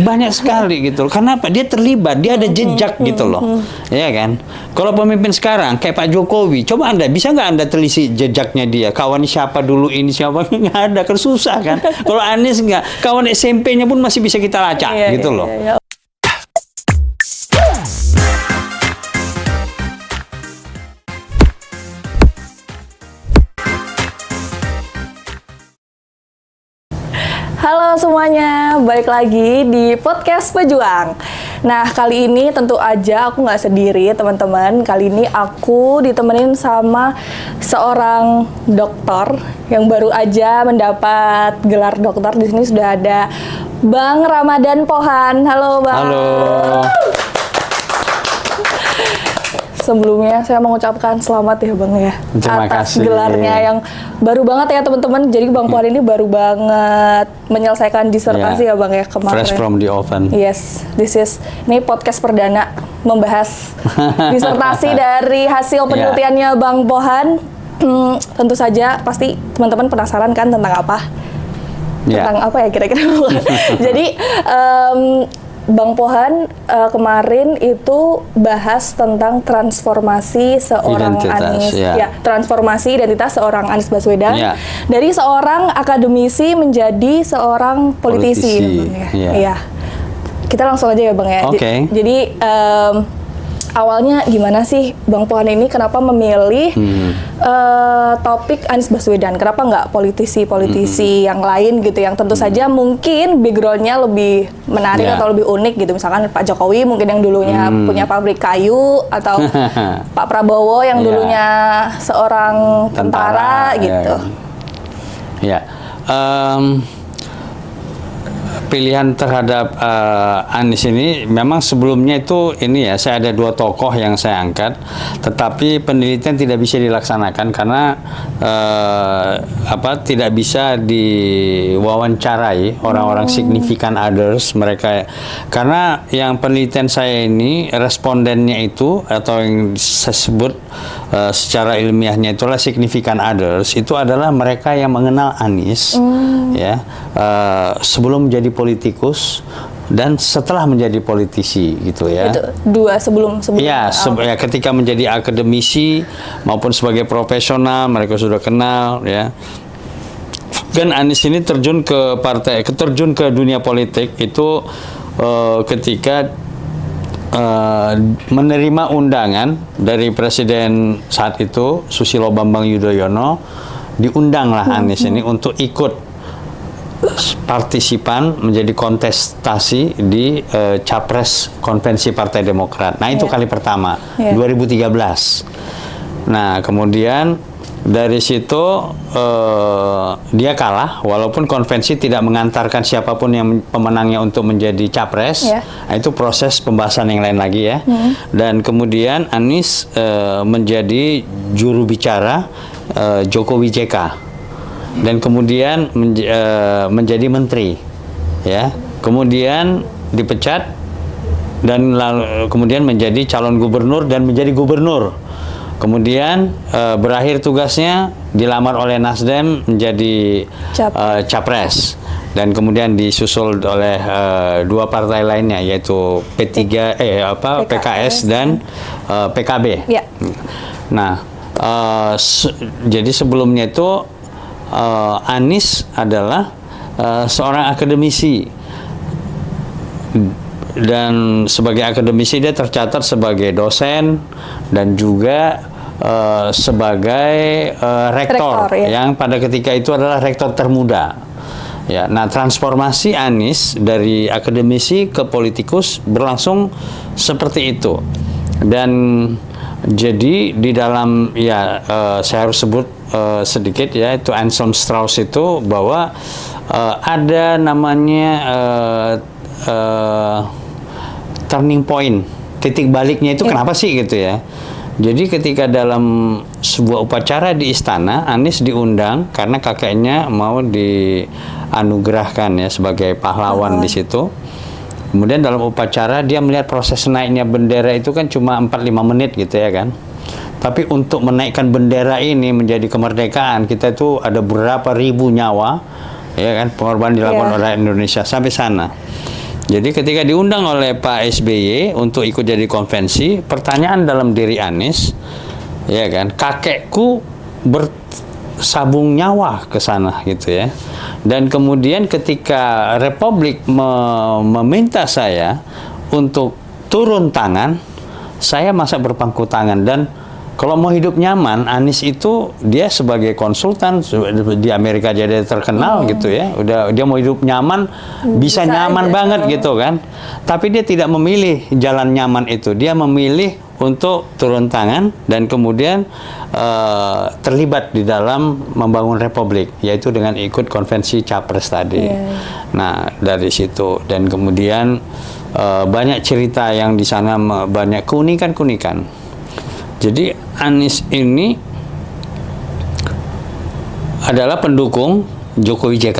banyak sekali gitu loh. Karena apa? Dia terlibat, dia ada jejak gitu loh. Ya kan? Kalau pemimpin sekarang kayak Pak Jokowi, coba Anda bisa nggak Anda telisik jejaknya dia? Kawan siapa dulu, ini siapa? Nggak ada, kan susah kan? Kalau Anies nggak, kawan SMP-nya pun masih bisa kita lacak gitu loh. Halo semuanya, balik lagi di podcast Pejuang. Nah, kali ini tentu aja aku nggak sendiri, teman-teman. Kali ini aku ditemenin sama seorang dokter yang baru aja mendapat gelar dokter. Di sini sudah ada Bang Ramadan Pohan. Halo, Bang. Halo. Sebelumnya saya mengucapkan selamat ya Bang ya Terima atas kasih. gelarnya yang baru banget ya teman-teman. Jadi Bang Pohan ini baru banget menyelesaikan disertasi ya Bang ya kemarin. Fresh from the oven. Yes, ini podcast perdana membahas disertasi dari hasil penelitiannya Bang Pohan. Tentu saja pasti teman-teman penasaran kan tentang apa? Tentang apa ya kira-kira? Jadi Bang Pohan kemarin itu bahas tentang transformasi seorang Anies, transformasi identitas seorang Anies Baswedan dari seorang akademisi menjadi seorang politisi. Iya. Kita langsung aja ya Bang ya. Jadi awalnya gimana sih Bang Pohan ini kenapa memilih topik Anies Baswedan? Kenapa nggak politisi-politisi yang lain gitu yang tentu saja mungkin backgroundnya lebih menarik atau lebih unik gitu. Misalkan Pak Jokowi mungkin yang dulunya punya pabrik kayu, atau Pak Prabowo yang dulunya seorang tentara gitu. Pilihan terhadap Anies ini memang sebelumnya itu saya ada dua tokoh yang saya angkat, tetapi penelitian tidak bisa dilaksanakan karena tidak bisa diwawancarai orang-orang signifikan others mereka, karena yang penelitian saya ini respondennya itu atau yang saya sebut secara ilmiahnya itulah signifikan others, itu adalah mereka yang mengenal Anies sebelum menjadi politikus dan setelah menjadi politisi gitu ya. Itu dua sebelum ketika menjadi akademisi maupun sebagai profesional mereka sudah kenal ya. Kan Anies ini terjun ke dunia politik itu ketika menerima undangan dari Presiden saat itu Susilo Bambang Yudhoyono, diundanglah Anies ini untuk ikut partisipan menjadi kontestasi di Capres Konvensi Partai Demokrat. Nah, itu kali pertama 2013. Nah, kemudian dari situ dia kalah walaupun konvensi tidak mengantarkan siapapun yang pemenangnya untuk menjadi capres. Nah, itu proses pembahasan yang lain lagi ya. Dan kemudian Anies menjadi juru bicara Jokowi JK. Dan kemudian menjadi menteri, ya. Kemudian dipecat dan kemudian menjadi calon gubernur dan menjadi gubernur. Kemudian berakhir tugasnya dilamar oleh Nasdem menjadi capres dan kemudian disusul oleh dua partai lainnya yaitu PKS dan PKB. Nah, jadi sebelumnya itu Anies adalah seorang akademisi, dan sebagai akademisi dia tercatat sebagai dosen dan juga sebagai rektor yang pada ketika itu adalah rektor termuda. Ya, nah transformasi Anies dari akademisi ke politikus berlangsung seperti itu. Dan jadi di dalam saya harus sebut sedikit ya, itu Anselm Strauss itu bahwa ada namanya turning point, titik baliknya itu kenapa sih gitu ya. Jadi ketika dalam sebuah upacara di istana, Anies diundang karena kakeknya mau dianugerahkan ya sebagai pahlawan di situ. Kemudian dalam upacara dia melihat proses naiknya bendera itu kan cuma 4-5 menit gitu ya kan. Tapi untuk menaikkan bendera ini menjadi kemerdekaan, kita itu ada berapa ribu nyawa, ya kan, pengorbanan dilakukan oleh Indonesia sampai sana. Jadi ketika diundang oleh Pak SBY untuk ikut jadi konvensi, pertanyaan dalam diri Anies, ya kan, kakekku bersabung nyawa ke sana gitu ya. Dan kemudian ketika Republik meminta saya untuk turun tangan, saya masa berpangku tangan. Dan kalau mau hidup nyaman, Anies itu dia sebagai konsultan di Amerika jadi terkenal gitu ya. Udah dia mau hidup nyaman, bisa nyaman aja banget gitu kan. Tapi dia tidak memilih jalan nyaman itu. Dia memilih untuk turun tangan dan kemudian terlibat di dalam membangun republik, yaitu dengan ikut konvensi Capres tadi. Nah, dari situ dan kemudian banyak cerita yang di sana, banyak keunikan-keunikan. Jadi Anies ini adalah pendukung Jokowi JK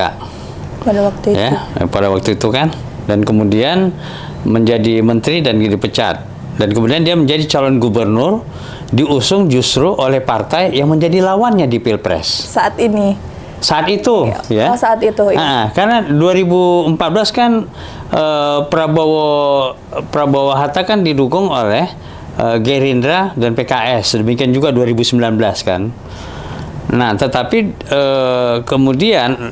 pada waktu itu. Ya, pada waktu itu kan, dan kemudian menjadi menteri dan dipecat, dan kemudian dia menjadi calon gubernur, diusung justru oleh partai yang menjadi lawannya di Pilpres. Saat ini. Saat itu, ya. Oh, saat itu. Ya. Karena 2014 kan Prabowo Hatta kan didukung oleh Gerindra dan PKS, demikian juga 2019 kan. Nah, tetapi kemudian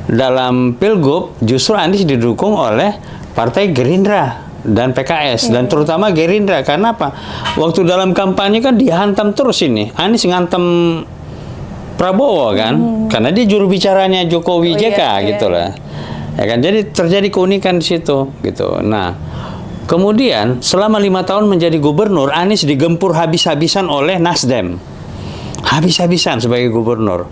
dalam Pilgub justru Anies didukung oleh Partai Gerindra dan PKS, dan terutama Gerindra. Karena apa? Waktu dalam kampanye kan dihantam terus ini. Anies ngantem Prabowo kan, karena dia juru bicaranya Jokowi JK gitu lah. Ya kan, jadi terjadi keunikan di situ gitu. Nah, kemudian selama 5 tahun menjadi gubernur, Anies digempur habis-habisan oleh Nasdem. Habis-habisan sebagai gubernur.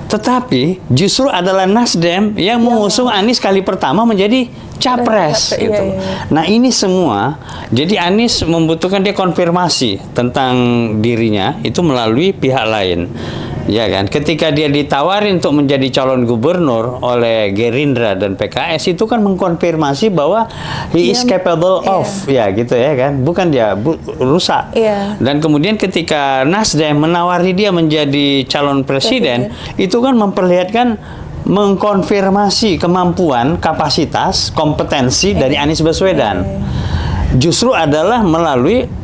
Tetapi justru adalah Nasdem yang mengusung Anies kali pertama menjadi capres gitu. Nah, ini semua jadi Anies membutuhkan dia konfirmasi tentang dirinya itu melalui pihak lain. Ya kan, ketika dia ditawarin untuk menjadi calon gubernur oleh Gerindra dan PKS, itu kan mengkonfirmasi bahwa he is capable of, ya gitu ya kan, bukan dia rusak. Dan kemudian ketika Nasdem menawari dia menjadi calon presiden, itu kan memperlihatkan, mengkonfirmasi kemampuan, kapasitas, kompetensi dari Anies Baswedan. Justru adalah melalui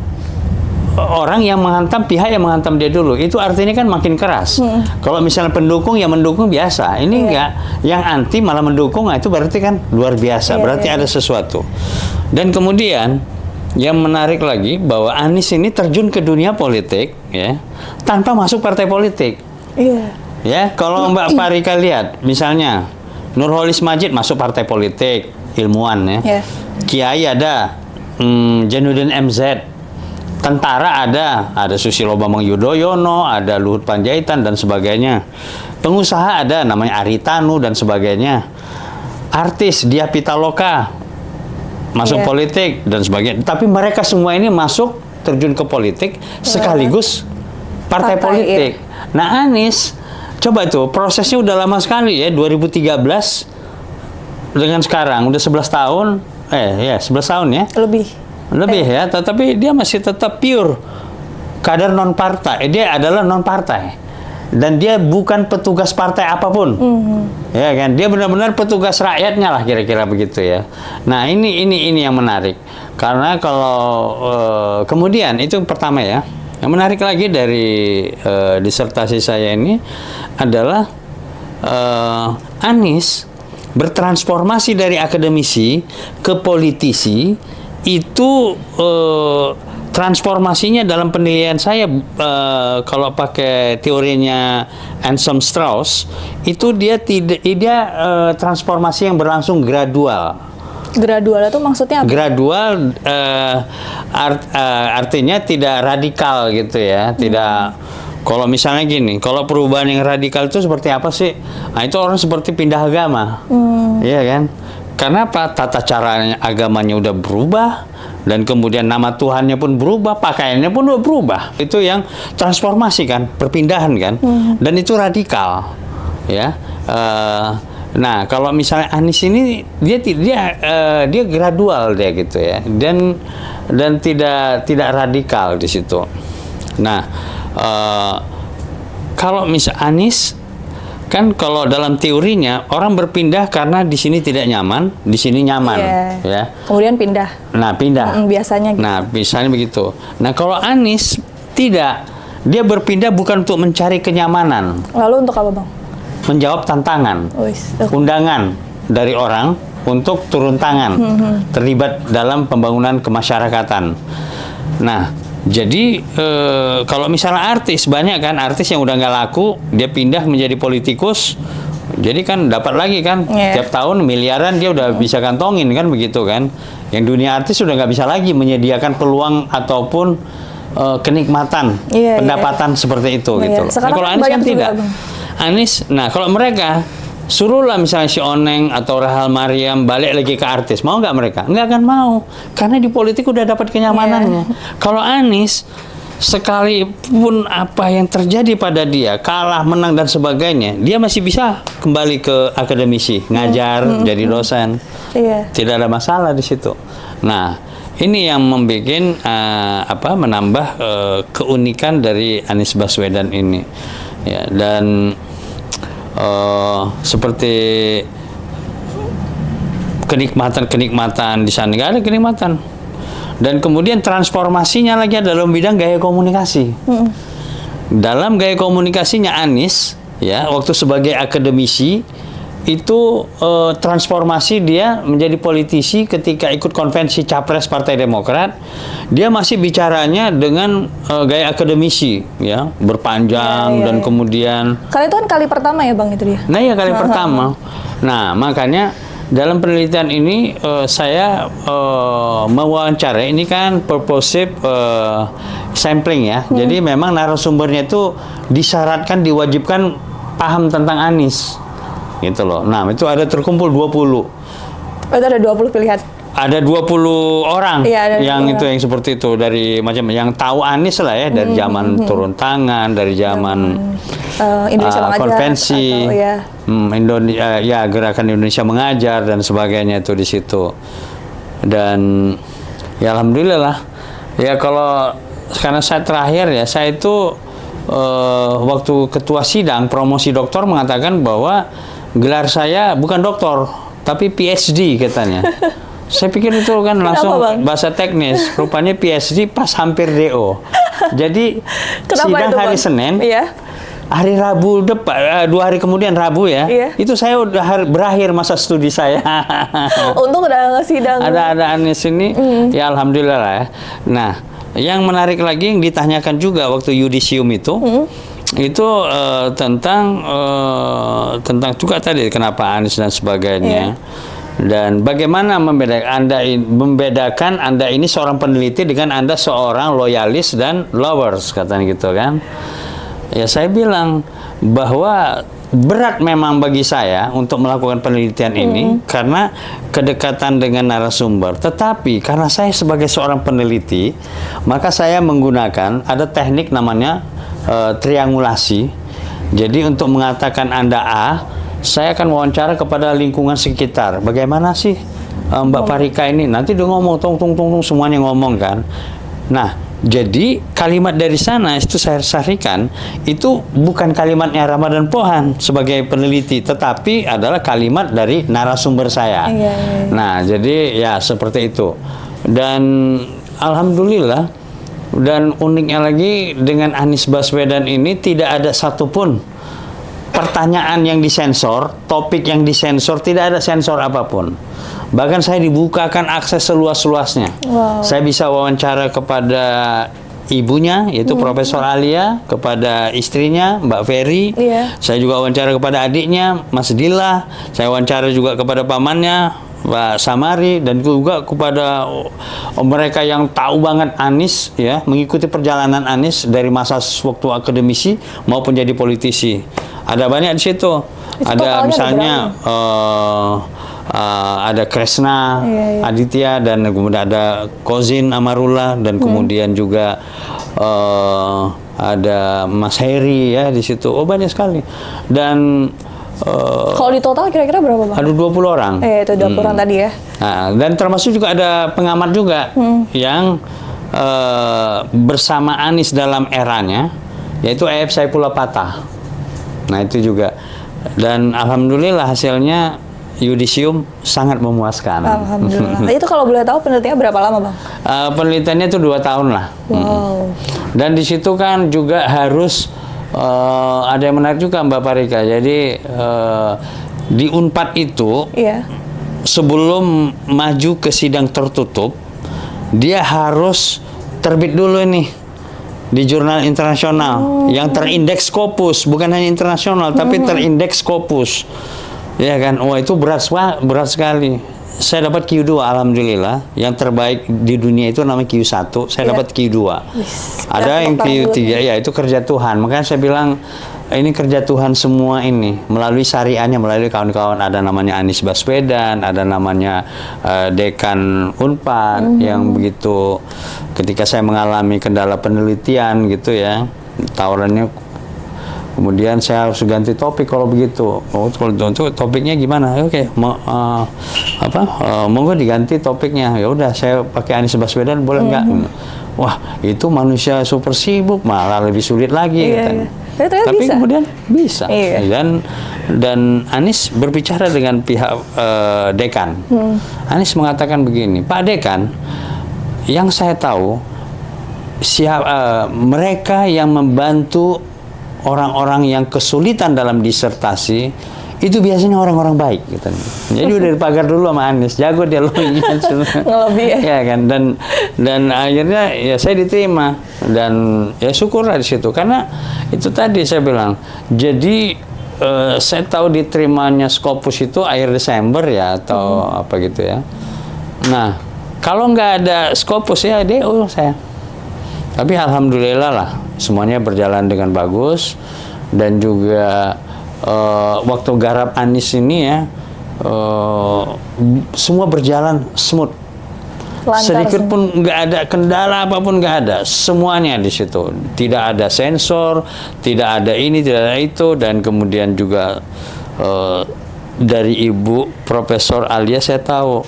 orang yang menghantam, pihak yang menghantam dia dulu. Itu artinya kan makin keras. Kalau misalnya pendukung, yang mendukung biasa. Ini enggak, yang anti malah mendukung, nah itu berarti kan luar biasa. Berarti ada sesuatu. Dan kemudian yang menarik lagi bahwa Anies ini terjun ke dunia politik ya, tanpa masuk partai politik. Ya, kalau Mbak Farika lihat, misalnya Nurholis Majid masuk partai politik, ilmuwan ya. Kiai ada, Jainuddin MZ. Tentara ada Susilo Bambang Yudhoyono, ada Luhut Panjaitan dan sebagainya. Pengusaha ada, namanya Aritanu dan sebagainya. Artis Dia Pitaloka masuk politik dan sebagainya. Tapi mereka semua ini masuk, terjun ke politik sekaligus partai politik. Nah, Anies coba tuh, prosesnya udah lama sekali ya, 2013 dengan sekarang udah 11 tahun. 11 tahun ya. Lebih ya, tetapi dia masih tetap pure kader non partai. Dia adalah non partai dan dia bukan petugas partai apapun. Ya kan, dia benar-benar petugas rakyatnya lah, kira-kira begitu ya. Nah, ini yang menarik, karena kalau kemudian itu yang pertama ya. Yang menarik lagi dari disertasi saya ini adalah Anies bertransformasi dari akademisi ke politisi. Itu transformasinya dalam penilaian saya, kalau pakai teorinya Anselm Strauss, itu dia transformasi yang berlangsung gradual. Gradual itu maksudnya apa? Gradual artinya tidak radikal gitu ya, tidak. Kalau misalnya gini, kalau perubahan yang radikal itu seperti apa sih? Nah, itu orang seperti pindah agama, iya kan? Karena apa? Tata caranya agamanya udah berubah, dan kemudian nama Tuhannya pun berubah, pakaiannya pun udah berubah. Itu yang transformasi kan, perpindahan kan, dan itu radikal, ya. Nah, kalau misalnya Anies ini dia gradual dia gitu ya, dan tidak radikal di situ. Nah, kalau misal Anies kan kalau dalam teorinya orang berpindah karena di sini tidak nyaman, di sini nyaman, ya. Kemudian pindah. Nah, pindah. Biasanya gitu. Nah, biasanya begitu. Nah, kalau Anies tidak, dia berpindah bukan untuk mencari kenyamanan. Lalu untuk apa, Bang? Menjawab tantangan, undangan dari orang untuk turun tangan, terlibat dalam pembangunan kemasyarakatan. Nah, jadi kalau misalnya artis, banyak kan artis yang udah nggak laku, dia pindah menjadi politikus, jadi kan dapat lagi kan, tiap tahun miliaran dia udah bisa kantongin kan, begitu kan. Yang dunia artis sudah nggak bisa lagi menyediakan peluang ataupun kenikmatan pendapatan seperti itu gitu. Nah, kalau Anies kan tidak. Anies, nah kalau mereka suruhlah misalnya si Oneng atau Rahel Mariam balik lagi ke artis, mau nggak mereka? Nggak akan mau, karena di politik udah dapat kenyamanannya. Kalau Anies, sekalipun apa yang terjadi pada dia, kalah, menang dan sebagainya, dia masih bisa kembali ke akademisi, ngajar, jadi dosen. Tidak ada masalah di situ. Nah, ini yang membuat menambah keunikan dari Anies Baswedan ini. Ya, dan seperti kenikmatan di sana nggak ada kenikmatan, dan kemudian transformasinya lagi dalam bidang gaya komunikasi. Dalam gaya komunikasinya Anies, ya, waktu sebagai akademisi itu transformasi dia menjadi politisi ketika ikut konvensi Capres Partai Demokrat, dia masih bicaranya dengan gaya akademisi, ya, berpanjang dan kemudian. Kali itu kan kali pertama ya, Bang, itu dia. Nah, ya kali pertama. Nah, makanya dalam penelitian ini saya mewawancara, ini kan purposive sampling ya. Jadi memang narasumbernya itu disyaratkan, diwajibkan paham tentang Anies. Gitu loh. Nah, itu ada terkumpul 20. Itu ada 20 pilihan. Ada 20 orang yang itu yang seperti itu, dari macam yang tahu Anies lah ya, dari zaman turun tangan, dari zaman Indonesia Mengajar, konvensi, atau, gerakan Indonesia Mengajar dan sebagainya itu di situ. Dan ya alhamdulillah ya, kalau karena saya terakhir ya, saya itu waktu ketua sidang promosi doktor mengatakan bahwa gelar saya bukan doktor, tapi PhD katanya. Saya pikir itu kan langsung bahasa teknis. Rupanya PhD pas hampir DO. Jadi sidang hari Senin, hari Rabu depan, 2 hari kemudian Rabu ya, itu saya udah berakhir masa studi saya. Untung udah nggak sidang. Ada Anies ini, ya alhamdulillah lah ya. Nah, yang menarik lagi yang ditanyakan juga waktu yudisium itu tentang juga tadi kenapa Anies dan sebagainya, dan bagaimana membedakan anda ini seorang peneliti dengan anda seorang loyalis dan lovers, katanya gitu kan. Ya saya bilang bahwa berat memang bagi saya untuk melakukan penelitian ini karena kedekatan dengan narasumber. Tetapi karena saya sebagai seorang peneliti, maka saya menggunakan ada teknik namanya triangulasi. Jadi untuk mengatakan Anda A, saya akan wawancara kepada lingkungan sekitar. Bagaimana sih Mbak Parika ini? Nanti dia ngomong, tung semuanya ngomong kan. Nah, jadi kalimat dari sana itu saya sarikan, itu bukan kalimatnya Ramadan Pohan sebagai peneliti, tetapi adalah kalimat dari narasumber saya. Nah, jadi ya seperti itu. Dan alhamdulillah, dan uniknya lagi dengan Anies Baswedan ini tidak ada satupun pertanyaan yang disensor, topik yang disensor, tidak ada sensor apapun. Bahkan saya dibukakan akses seluas-luasnya. Saya bisa wawancara kepada ibunya, yaitu Profesor Alia, kepada istrinya Mbak Ferry. Saya juga wawancara kepada adiknya Mas Dila. Saya wawancara juga kepada pamannya Pak Samari, dan juga kepada mereka yang tahu banget Anies, ya, mengikuti perjalanan Anies dari masa waktu akademisi maupun jadi politisi. Ada banyak di situ. Ada misalnya ada Kresna Aditya, dan kemudian ada Kozin Amarullah, dan kemudian juga ada Mas Heri ya di situ. Oh, banyak sekali. Dan kalau di total kira-kira berapa, Bang? Ada 20 orang. Itu 20 orang tadi ya. Nah, dan termasuk juga ada pengamat juga yang bersama Anies dalam eranya, yaitu E.F. Saipullah Patah. Nah, itu juga Dan alhamdulillah hasilnya yudisium sangat memuaskan. Alhamdulillah. Itu kalau boleh tahu penelitiannya berapa lama, Bang? Penelitiannya itu 2 tahun lah. Wow. Dan di situ kan juga harus ada yang menarik juga Mbak Parika. Jadi di Unpad itu Iya. sebelum maju ke sidang tertutup, dia harus terbit dulu nih di jurnal internasional yang terindeks Scopus, bukan hanya internasional tapi terindeks Scopus. Ya kan, wah itu berat sekali. Saya dapat Q2 alhamdulillah. Yang terbaik di dunia itu namanya Q1, saya dapat Q2. Ada yang Q3, ya itu kerja Tuhan. Makanya saya bilang ini kerja Tuhan semua ini melalui syariahnya, melalui kawan-kawan. Ada namanya Anies Baswedan, ada namanya Dekan Unpad yang begitu ketika saya mengalami kendala penelitian gitu ya, tawarannya kemudian saya harus ganti topik kalau begitu. Oh, kalau untuk topiknya gimana? Oke, monggo diganti topiknya. Ya udah, saya pakai Anies Baswedan boleh nggak? Wah, itu manusia super sibuk, malah lebih sulit lagi. Iya. Tapi bisa. kemudian bisa. Iya. Dan Anies berbicara dengan pihak Dekan. Anies mengatakan begini, Pak Dekan, yang saya tahu mereka yang membantu orang-orang yang kesulitan dalam disertasi itu biasanya orang-orang baik gitu. Jadi udah dipagar dulu sama Anies, jago dia lobbynya. Ngelobi ya kan, dan akhirnya ya saya diterima dan ya syukurlah di situ karena itu tadi saya bilang. Jadi saya tahu diterimanya Scopus itu akhir Desember ya atau apa gitu ya. Nah, kalau nggak ada Scopus ya DO saya. Tapi alhamdulillah lah semuanya berjalan dengan bagus dan juga waktu garap Anies ini ya semua berjalan smooth. Lancar Sedikit pun nggak ada kendala apapun, nggak ada, semuanya di situ. Tidak ada sensor, tidak ada ini, tidak ada itu, dan kemudian juga dari Ibu Profesor Alia saya tahu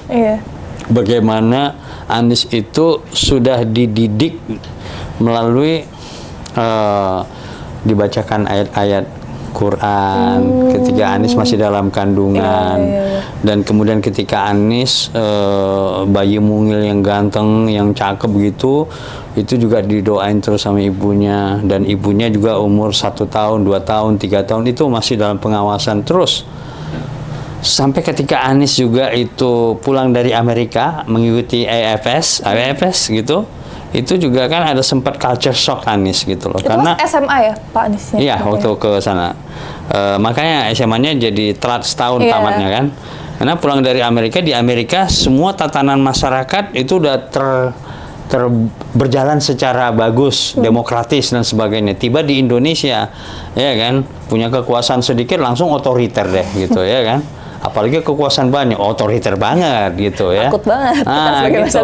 bagaimana Anies itu sudah dididik melalui dibacakan ayat-ayat Quran ketika Anies masih dalam kandungan, dan kemudian ketika Anies bayi mungil yang ganteng, yang cakep gitu, itu juga didoain terus sama ibunya, dan ibunya juga umur 1 tahun, 2 tahun, 3 tahun itu masih dalam pengawasan terus. Sampai ketika Anies juga itu pulang dari Amerika mengikuti AFS gitu, itu juga kan ada sempat culture shock Anies gitu loh. Itu karena SMA ya Pak Anies? Iya, waktu ke sana. Makanya SMA-nya jadi telat setahun tamatnya kan. Karena pulang dari Amerika, di Amerika semua tatanan masyarakat itu udah berjalan secara bagus, demokratis dan sebagainya. Tiba di Indonesia, ya kan, punya kekuasaan sedikit langsung otoriter deh gitu ya kan. Apalagi kekuasaan banyak, otoriter banget gitu ya. Takut banget. Gitu.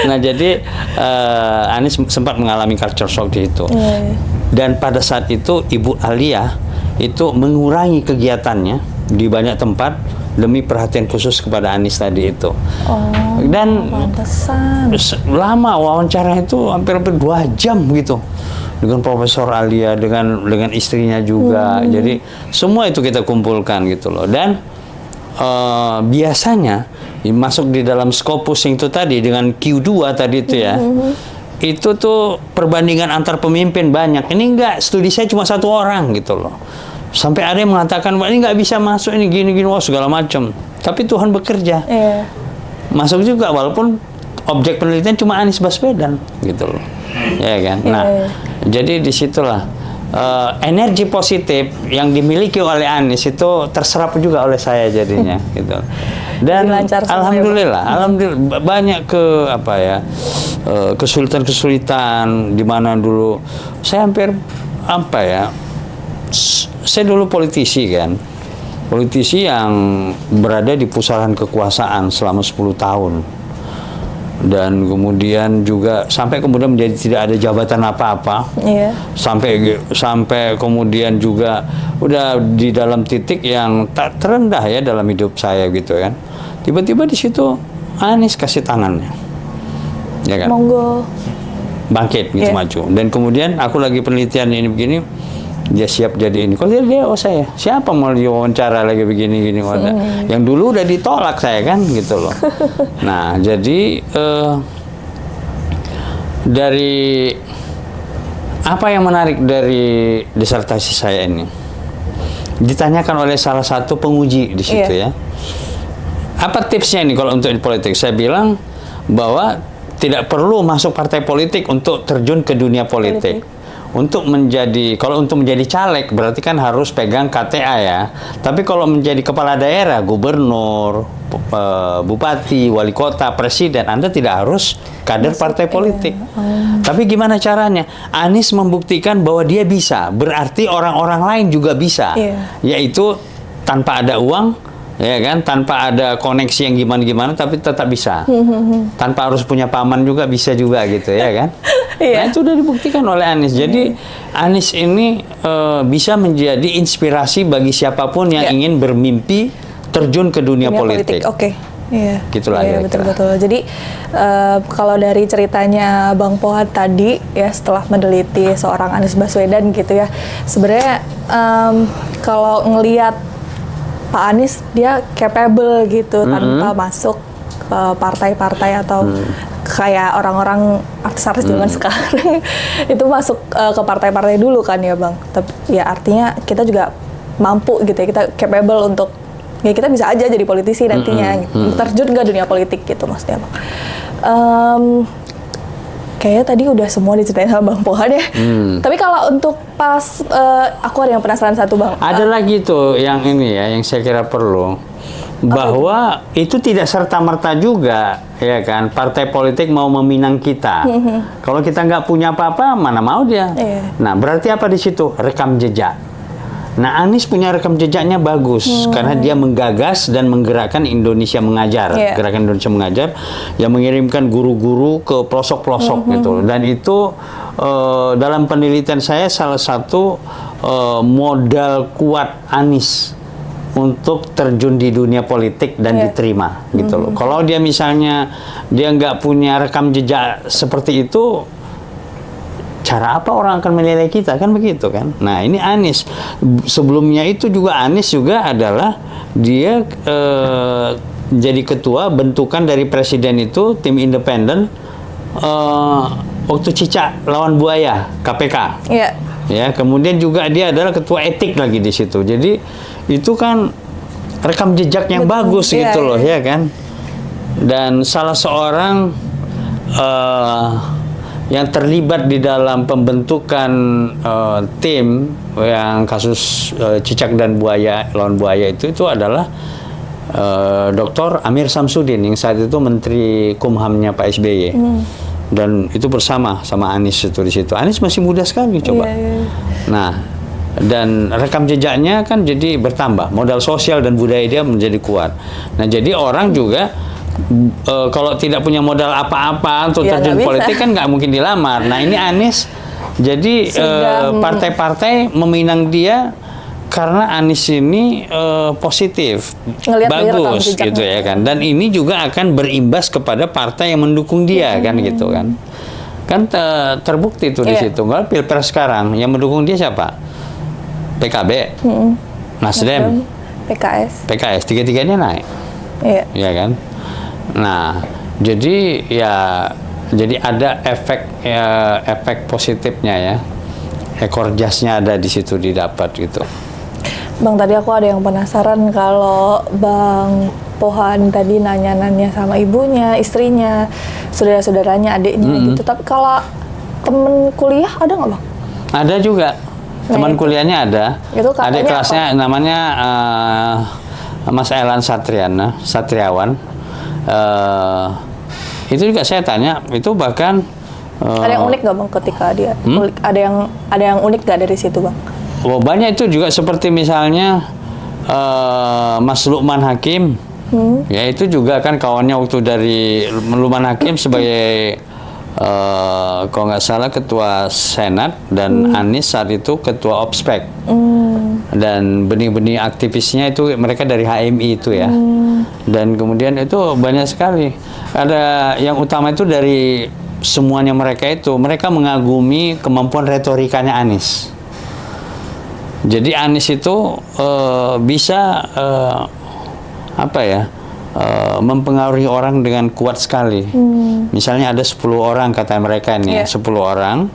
Nah jadi Anies sempat mengalami culture shock di situ. Dan pada saat itu Ibu Alia itu mengurangi kegiatannya di banyak tempat demi perhatian khusus kepada Anies tadi itu. Dan lama wawancara itu hampir 2 jam gitu dengan Profesor Alia, dengan istrinya juga. Jadi semua itu kita kumpulkan gitu loh. Dan biasanya masuk di dalam Scopus itu tadi dengan Q2 tadi itu ya. Itu tuh perbandingan antar pemimpin banyak. Ini enggak, studi saya cuma 1 orang gitu loh. Sampai ada yang mengatakan, wah ini nggak bisa masuk, ini gini-gini, wah segala macam. Tapi Tuhan bekerja. Masuk juga, walaupun objek penelitian cuma Anies Baswedan gitu loh. Ya kan? Nah, jadi disitulah energi positif yang dimiliki oleh Anies itu terserap juga oleh saya jadinya gitu. Dan alhamdulillah banyak kesulitan-kesulitan di mana dulu saya hampir saya dulu politisi kan. Politisi yang berada di pusaran kekuasaan selama 10 tahun. Dan kemudian juga sampai kemudian menjadi tidak ada jabatan apa-apa. Sampai kemudian juga udah di dalam titik yang tak terendah ya dalam hidup saya gitu kan. Tiba-tiba di situ Anies kasih tangannya. Ya kan? Monggo. Bangkit gitu maju. Dan kemudian aku lagi penelitian ini begini, dia siap jadi ini. Kalau dia saya siapa mau diwawancara lagi begini-gini. Yang dulu udah ditolak saya kan gitu loh. Nah jadi dari apa yang menarik dari disertasi saya ini, ditanyakan oleh salah satu penguji di situ ya. Apa tipsnya ini kalau untuk politik? Saya bilang bahwa tidak perlu masuk partai politik untuk terjun ke dunia politik. Untuk menjadi, kalau untuk menjadi caleg berarti kan harus pegang KTA ya. Tapi kalau menjadi kepala daerah, gubernur, bupati, wali kota, presiden, Anda tidak harus kader partai politik. Tapi gimana caranya? Anies membuktikan bahwa dia bisa. Berarti orang-orang lain juga bisa. Yaitu tanpa ada uang, ya kan, tanpa ada koneksi yang gimana-gimana, tapi tetap bisa. Tanpa harus punya paman juga bisa juga gitu ya kan. Nah itu udah dibuktikan oleh Anies. Jadi Anies ini bisa menjadi inspirasi bagi siapapun yang ingin bermimpi terjun ke dunia politik. Oke. Iya. Gitulah ya, betul-betul. Jadi kalau dari ceritanya Bang Pohan tadi ya, setelah meneliti seorang Anies Baswedan gitu ya, sebenarnya kalau ngelihat Pak Anies dia capable gitu tanpa masuk ke partai-partai atau kayak orang-orang artis-artis zaman sekarang itu masuk ke partai-partai dulu kan ya Bang. Tapi ya artinya kita juga mampu gitu ya, kita capable untuk ya kita bisa aja jadi politisi nantinya gitu. Terjun ke dunia politik gitu maksudnya Bang. Kayaknya tadi udah semua diceritain sama Bang Pohan ya. Tapi kalau untuk pas, aku ada yang penasaran satu Bang. Ada lagi tuh yang ini ya, yang saya kira perlu. Bahwa itu tidak serta-merta juga, ya kan, partai politik mau meminang kita. Kalau kita nggak punya apa-apa, mana mau dia. Nah, berarti apa di situ? Rekam jejak. Nah, Anies punya rekam jejaknya bagus karena dia menggagas dan menggerakkan Indonesia Mengajar, gerakan Indonesia Mengajar yang mengirimkan guru-guru ke pelosok-pelosok gitu. Dan itu dalam penelitian saya salah satu modal kuat Anies untuk terjun di dunia politik dan diterima gitu loh. Kalau dia misalnya dia nggak punya rekam jejak seperti itu, cara apa orang akan menilai kita, kan begitu kan? Nah ini Anies. Sebelumnya itu juga Anies juga adalah dia jadi ketua bentukan dari presiden itu tim independen waktu Cicak lawan Buaya KPK. Ya, kemudian juga dia adalah ketua etik lagi di situ. Jadi itu kan rekam jejak yang bagus gitu loh, ya kan? Dan salah seorang yang terlibat di dalam pembentukan tim yang kasus Cicak dan Buaya lawan Buaya itu adalah Dr. Amir Samsudin yang saat itu Menteri Kumhamnya Pak SBY. Dan itu bersama sama Anies itu di situ. Anies masih muda sekali coba. Nah, dan rekam jejaknya kan jadi bertambah, modal sosial dan budaya dia menjadi kuat. Nah, jadi orang juga kalau tidak punya modal apa-apa untuk terjun politik kan nggak mungkin dilamar. Nah, ini Anies jadi partai-partai meminang dia karena Anies ini positif, bagus gitu ya kan. Dan ini juga akan berimbas kepada partai yang mendukung dia kan gitu kan. Kan terbukti tuh di situ. Kalau Pilpres sekarang yang mendukung dia siapa? PKB, Nasdem, PKS, tiga-tiganya naik. Ya kan. Nah, jadi ada efek positifnya ya. Ekor jasnya ada di situ didapat gitu. Bang, tadi aku ada yang penasaran kalau Bang Pohan tadi nanya-nanya sama ibunya, istrinya, saudara-saudaranya, adiknya gitu. Tapi kalau temen kuliah ada nggak Bang? Ada juga. Teman kuliahnya ada. Itu adik kelasnya apa? Namanya Mas Elan Satriawan. Itu juga saya tanya, itu bahkan ada yang unik nggak Bang ketika dia ada yang unik nggak dari situ Bang? Oh, banyak itu juga seperti misalnya Mas Lukman Hakim, ya itu juga kan kawannya waktu dari Lukman Hakim sebagai kalau nggak salah ketua Senat dan Anies saat itu ketua Opspek dan benih-benih aktivisnya itu mereka dari HMI itu ya. Dan kemudian itu banyak sekali. Ada yang utama itu dari semuanya mereka itu, mereka mengagumi kemampuan retorikanya Anies. Jadi Anies itu bisa mempengaruhi orang dengan kuat sekali. Misalnya ada 10 orang kata mereka nih, 10 orang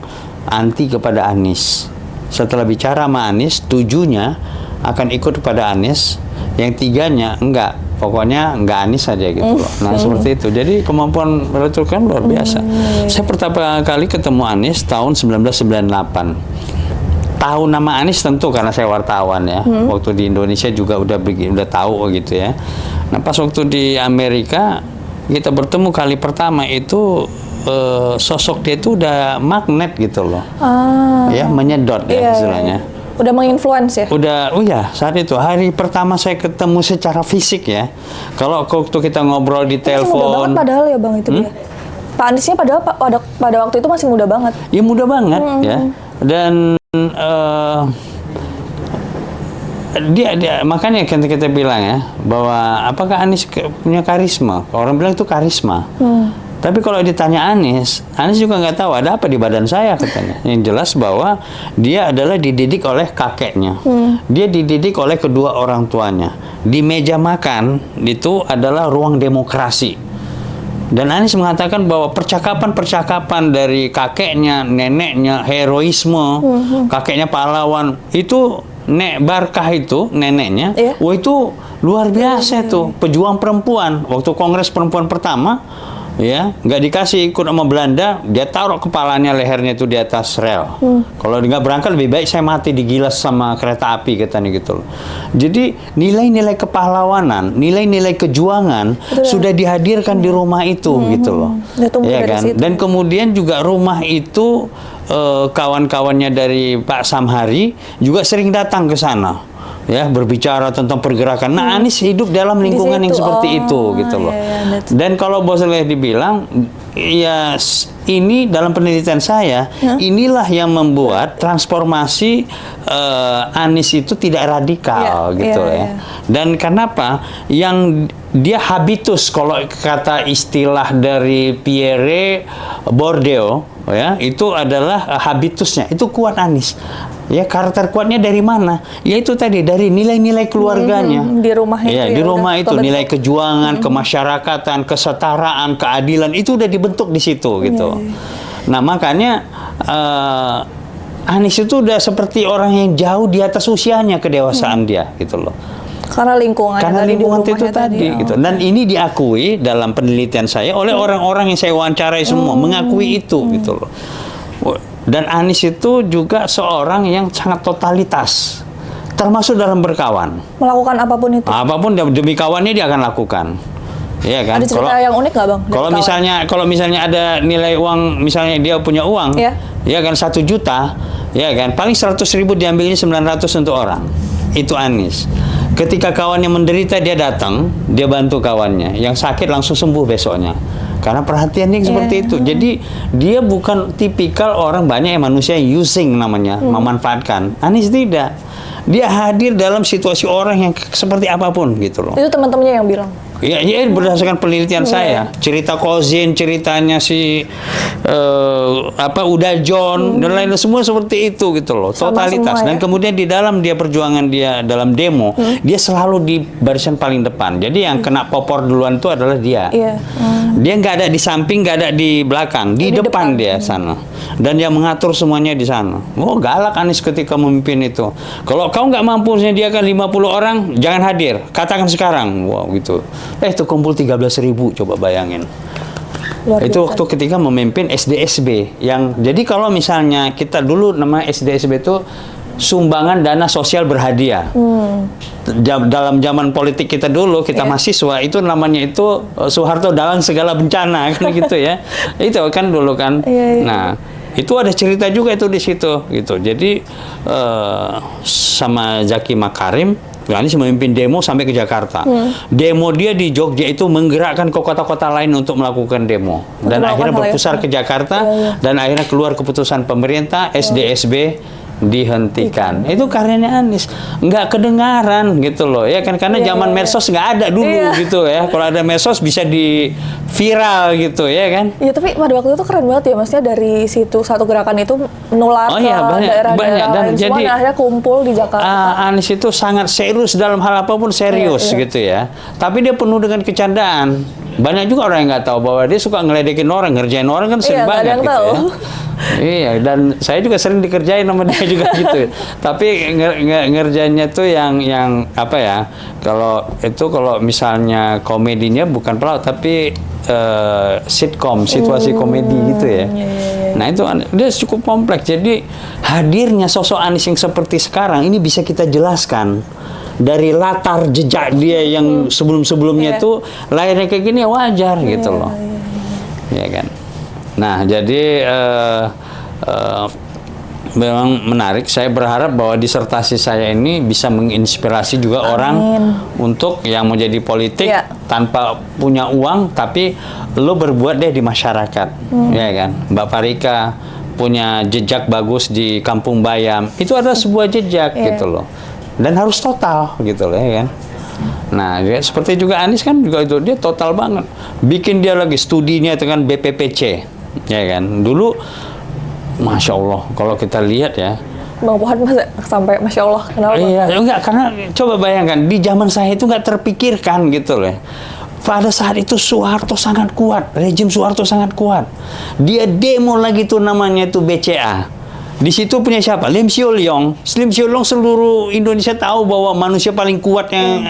anti kepada Anies. Setelah bicara sama Anies, 7-nya akan ikut kepada Anies, yang 3-nya enggak. Pokoknya enggak Anies saja gitu loh. Nah, seperti itu. Jadi kemampuan retor kan luar biasa. Saya pertama kali ketemu Anies tahun 1998. Tahu nama Anies tentu karena saya wartawan ya. Waktu di Indonesia juga udah tahu gitu ya. Nah, pas waktu di Amerika kita bertemu kali pertama itu sosok dia itu udah magnet gitu loh. Ya, menyedot ya istilahnya. Udah menginfluence ya? Udah, saat itu hari pertama saya ketemu secara fisik ya. Kalau waktu kita ngobrol di telepon. Muda banget padahal ya Bang itu dia. Pak Aniesnya padahal pada waktu itu masih muda banget. Ya muda banget ya. Dan dia makanya kita bilang ya bahwa apakah Anies punya karisma? Orang bilang itu karisma. Tapi kalau ditanya Anies juga nggak tahu ada apa di badan saya katanya. Yang jelas bahwa dia adalah dididik oleh kakeknya. Dia dididik oleh kedua orang tuanya. Di meja makan itu adalah ruang demokrasi. Dan Anies mengatakan bahwa percakapan-percakapan dari kakeknya, neneknya, heroisme, kakeknya pahlawan, itu Nek Barkah itu, neneknya, wah itu luar biasa tuh, pejuang perempuan. Waktu Kongres Perempuan pertama, ya nggak dikasih ikut sama Belanda, dia taruh kepalanya, lehernya itu di atas rel. Kalau nggak berangkat lebih baik saya mati digilas sama kereta api katanya gitu loh. Jadi nilai-nilai kepahlawanan, nilai-nilai kejuangan sudah dihadirkan di rumah itu gitu loh. Ya kan? Dan kemudian juga rumah itu kawan-kawannya dari Pak Samhari juga sering datang ke sana. Ya, berbicara tentang pergerakan. Nah, Anies hidup dalam lingkungan yang seperti itu gitu loh. Dan kalau boleh dibilang, ya ini dalam penelitian saya, inilah yang membuat transformasi Anies itu tidak radikal gitu ya. Dan kenapa? Yang dia habitus, kalau kata istilah dari Pierre Bourdieu, ya, itu adalah habitusnya, itu kuat Anies. Ya, karakter kuatnya dari mana? Ya itu tadi, dari nilai-nilai keluarganya. Di rumah itu ya, di rumah itu nilai kejuangan, kemasyarakatan, kesetaraan, keadilan itu udah dibentuk di situ gitu. Nah, makanya Anies itu udah seperti orang yang jauh di atas usianya, kedewasaan dia gitu loh. Karena lingkungan itu tadi gitu. Dan ini diakui dalam penelitian saya oleh orang-orang yang saya wawancarai semua, mengakui itu gitu loh. Dan Anies itu juga seorang yang sangat totalitas, termasuk dalam berkawan. Melakukan apapun itu. Apapun demi kawannya dia akan lakukan. Iya kan? Ada cerita yang unik nggak Bang? Kalau misalnya ada nilai uang, misalnya dia punya uang, ya kan 1 juta, ya kan paling 100.000 diambilnya 900 untuk orang. Itu Anies. Ketika kawannya menderita dia datang, dia bantu kawannya. Yang sakit langsung sembuh besoknya. Karena perhatiannya seperti itu. Jadi dia bukan tipikal orang, banyak yang manusia yang using namanya, memanfaatkan. Anies tidak. Dia hadir dalam situasi orang yang seperti apapun gitu loh. Itu teman-temannya yang bilang. Ya, berdasarkan penelitian saya, cerita Kozin, ceritanya si Uda John dan lain-lain semua seperti itu gitu loh, totalitas. Dan kemudian di dalam dia perjuangan dia dalam demo, dia selalu di barisan paling depan. Jadi yang kena popor duluan itu adalah dia. Dia nggak ada di samping, nggak ada di belakang, di depan dia sana. Dan dia mengatur semuanya di sana. Oh, galak Anies ketika memimpin itu. Kalau kau nggak mampu menyediakan 50 orang, jangan hadir. Katakan sekarang. Wow, gitu. Itu kumpul 13.000, coba bayangin. Itu waktu ketika memimpin SDSB. Jadi kalau misalnya kita dulu nama SDSB itu sumbangan dana sosial berhadiah. Dalam zaman politik kita dulu, kita mahasiswa, itu namanya itu Soeharto dalang segala bencana kan gitu ya. Itu kan dulu kan. Nah, itu ada cerita juga itu di situ gitu. Jadi sama Zaki Makarim, Anies memimpin demo sampai ke Jakarta. Demo dia di Jogja itu menggerakkan ke kota-kota lain untuk melakukan demo. Dan akhirnya berpusar ke Jakarta, dan akhirnya keluar keputusan pemerintah SDSB dihentikan. Itu karyanya Anies. Nggak kedengaran gitu loh, ya kan, karena zaman medsos nggak ada dulu gitu ya. Kalau ada medsos bisa di viral gitu ya kan. Iya, tapi pada waktu itu keren banget ya, maksudnya dari situ satu gerakan itu menular ke daerah-daerah dan lain, jadi semua akhirnya kumpul di Jakarta. Anies itu sangat serius dalam hal apapun, serius gitu ya. Tapi dia penuh dengan kecandaan. Banyak juga orang yang nggak tahu bahwa dia suka ngeledekin orang, ngerjain orang kan sering banget gitu ya. Iya, dan saya juga sering dikerjain sama dia juga gitu. Tapi ngerjainnya tuh yang apa ya? Kalau misalnya komedinya bukan pelawak tapi sitcom, situasi komedi gitu ya. Nah, itu dia cukup kompleks. Jadi hadirnya sosok Anies yang seperti sekarang ini bisa kita jelaskan dari latar jejak dia yang sebelum-sebelumnya tuh lahirnya kayak gini ya wajar gitu loh. Ya kan. Nah, jadi memang menarik. Saya berharap bahwa disertasi saya ini bisa menginspirasi juga orang untuk yang mau jadi politik tanpa punya uang, tapi lo berbuat deh di masyarakat, ya kan. Mbak Farika punya jejak bagus di Kampung Bayam, itu adalah sebuah jejak gitu loh, dan harus total gitu loh, ya kan. Nah, ya, seperti juga Anies kan juga itu, dia total banget. Bikin dia lagi studinya itu kan BPPC, ya kan. Dulu Masya Allah, kalau kita lihat ya, Bang Pohan sampai Masya Allah, kenapa? Iya, enggak, karena coba bayangkan, di zaman saya itu nggak terpikirkan gitu loh. Pada saat itu Soeharto sangat kuat, rejim Soeharto sangat kuat. Dia demo lagi tuh namanya tuh BCA. Di situ punya siapa? Lim Siu Leong. Lim Siu Leong seluruh Indonesia tahu bahwa manusia paling kuat yang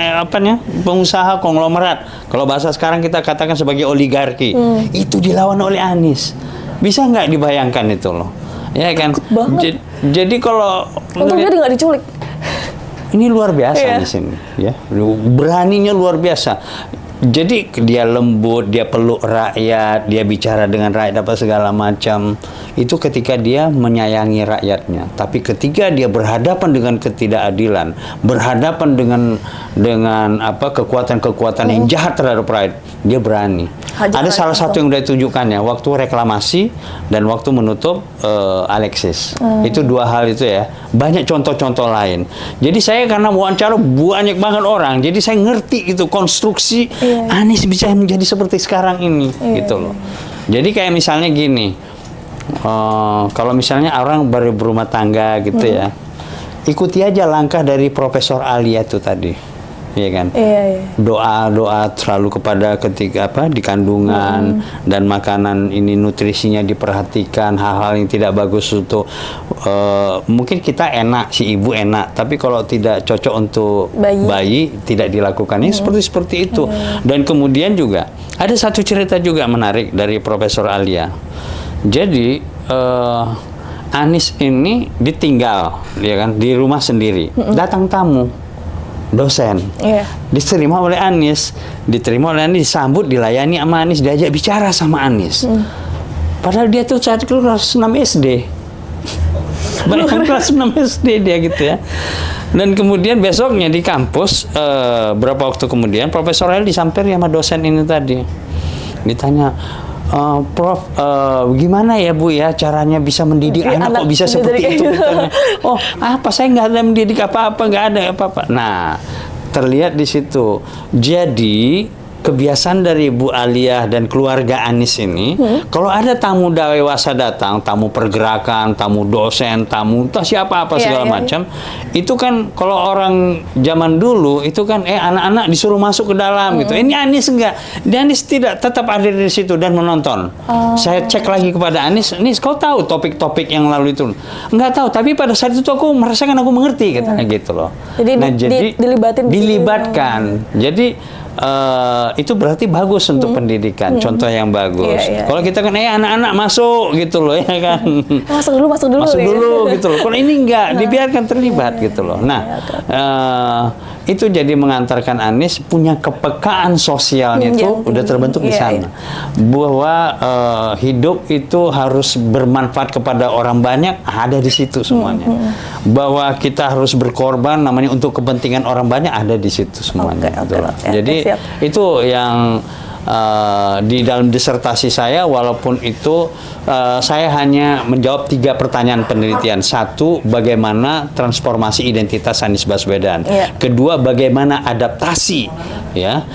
pengusaha konglomerat. Kalau bahasa sekarang kita katakan sebagai oligarki. Itu dilawan oleh Anies. Bisa nggak dibayangkan itu loh, ya kan? Jadi kalau untung dia nggak diculik. Ini luar biasa di sini, ya. Beraninya luar biasa. Jadi dia lembut, dia peluk rakyat, dia bicara dengan rakyat apa segala macam. Itu ketika dia menyayangi rakyatnya. Tapi ketika dia berhadapan dengan ketidakadilan, berhadapan dengan apa kekuatan-kekuatan yang jahat terhadap rakyat, dia berani. Ada salah satu yang udah ditunjukkannya waktu reklamasi dan waktu menutup Alexis. Itu dua hal itu ya. Banyak contoh-contoh lain. Jadi saya karena wawancara banyak banget orang, jadi saya ngerti gitu konstruksi Anies bisa menjadi seperti sekarang ini gitu loh. Jadi kayak misalnya gini, kalau misalnya orang baru berumah tangga gitu ya, ikuti aja langkah dari Profesor Alia itu tadi, ya kan? Doa selalu kepada ketika di kandungan dan makanan ini nutrisinya diperhatikan, hal-hal yang tidak bagus untuk mungkin kita enak, si ibu enak, tapi kalau tidak cocok untuk bayi tidak dilakukannya seperti itu. Dan kemudian juga ada satu cerita juga menarik dari Profesor Alia. Jadi Anies ini ditinggal, ya kan, di rumah sendiri. Datang tamu, dosen, diterima oleh Anies, disambut, dilayani sama Anies, diajak bicara sama Anies. Padahal dia tuh saat itu kelas 6 SD. Bayangkan kelas 6 SD dia gitu ya. Dan kemudian besoknya di kampus, berapa waktu kemudian, Profesor El disampaikan sama dosen ini tadi. Ditanya, Prof, gimana ya Bu ya caranya bisa mendidik anak kok bisa seperti itu? Oh, apa, saya nggak ada mendidik apa-apa, nggak ada apa-apa. Nah, terlihat di situ. Jadi kebiasaan dari Bu Alia dan keluarga Anies ini, kalau ada tamu dewasa datang, tamu pergerakan, tamu dosen, tamu entah siapa apa segala macam, itu kan kalau orang zaman dulu itu kan anak-anak disuruh masuk ke dalam gitu. Ini Anies enggak, Anies tidak, tetap ada di situ dan menonton. Saya cek lagi kepada Anies, kau tahu topik-topik yang lalu itu? Enggak tahu, tapi pada saat itu aku merasakan aku mengerti katanya gitu loh. Jadi, nah, jadi dilibatkan. Jadi itu berarti bagus untuk pendidikan, contoh yang bagus. Kalau kita kan anak-anak masuk gitu loh, ya kan. Masuk dulu gitu loh. Kalau ini enggak, dibiarkan terlibat gitu loh. Nah, itu jadi mengantarkan Anies punya kepekaan sosialnya itu udah terbentuk di sana. Bahwa hidup itu harus bermanfaat kepada orang banyak, ada di situ semuanya. Bahwa kita harus berkorban namanya untuk kepentingan orang banyak, ada di situ semuanya. Jadi itu yang di dalam disertasi saya, walaupun itu saya hanya menjawab 3 pertanyaan penelitian. 1, bagaimana transformasi identitas Anies Baswedan. Kedua, bagaimana adaptasi ya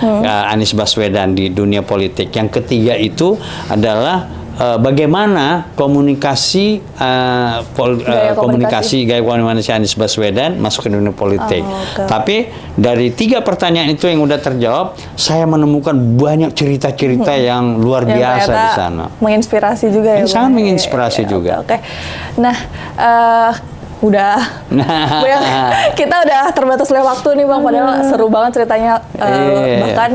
Anies Baswedan di dunia politik. Yang ketiga itu adalah bagaimana komunikasi gaya komunikasi Anies Baswedan masuk ke dunia politik. Tapi dari 3 pertanyaan itu yang udah terjawab, saya menemukan banyak cerita-cerita yang luar biasa di sana. Menginspirasi juga ya. Sangat menginspirasi juga. Oke. Nah, kita udah terbatas oleh waktu nih Bang, padahal seru banget ceritanya. Bahkan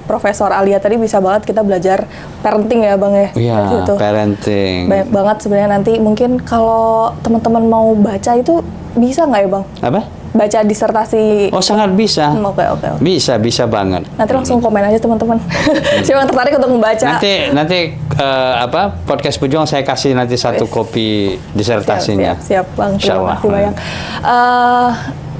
Profesor Alia tadi bisa banget kita belajar parenting ya Bang ya. Iya, parenting. Banyak banget sebenarnya. Nanti mungkin kalau teman-teman mau baca itu bisa nggak ya Bang? Apa? Baca disertasi. Oh, sangat bisa. Oke. Bisa banget. Nanti langsung komen aja teman-teman. Siapa yang tertarik untuk membaca? Nanti podcast Pejuang saya kasih nanti 1 kopi disertasinya. Siap Bang. Terima kasih banyak.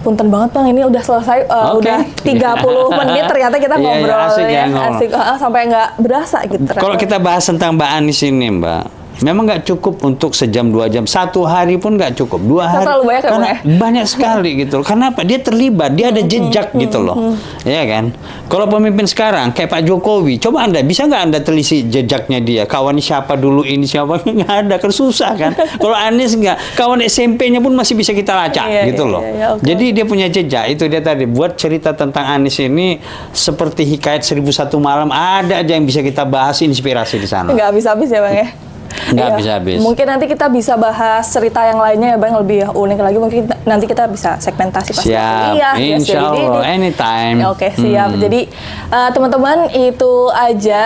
Punten banget Bang, ini udah selesai, udah 30 menit ternyata kita ngobrol asik sampai nggak berasa gitu. Kalau kita bahas tentang Mbak Anies ini Mbak, memang nggak cukup untuk sejam 2 jam, 1 hari pun nggak cukup, 2 hari terlalu banyak karena banyak sekali gitu. Kenapa? Dia terlibat, dia ada jejak gitu loh, ya kan? Kalau pemimpin sekarang kayak Pak Jokowi, coba Anda bisa nggak Anda telisi jejaknya dia? Kawannya siapa dulu, ini siapa? Nggak ada, kan susah kan? Kalau Anies nggak, kawan SMP-nya pun masih bisa kita lacak gitu loh. Jadi dia punya jejak, itu dia tadi buat cerita tentang Anies ini seperti hikayat 1001 malam, ada aja yang bisa kita bahas, inspirasi di sana. Nggak habis-habis ya Bang ya. Nggak habis-habis. Mungkin nanti kita bisa bahas cerita yang lainnya ya Bang, lebih unik lagi. Mungkin nanti kita bisa segmentasi pasti. Siap, insya Allah, anytime. Oke, siap. Jadi teman-teman itu aja.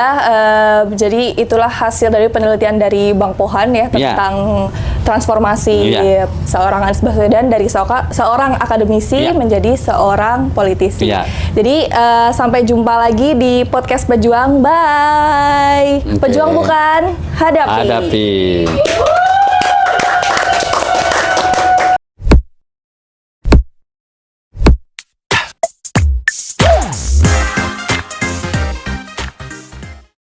Jadi itulah hasil dari penelitian dari Bang Pohan ya tentang transformasi seorang Anies Baswedan dari seorang akademisi menjadi seorang politisi. Jadi sampai jumpa lagi di podcast Pejuang. Bye. Pejuang bukan hadapi.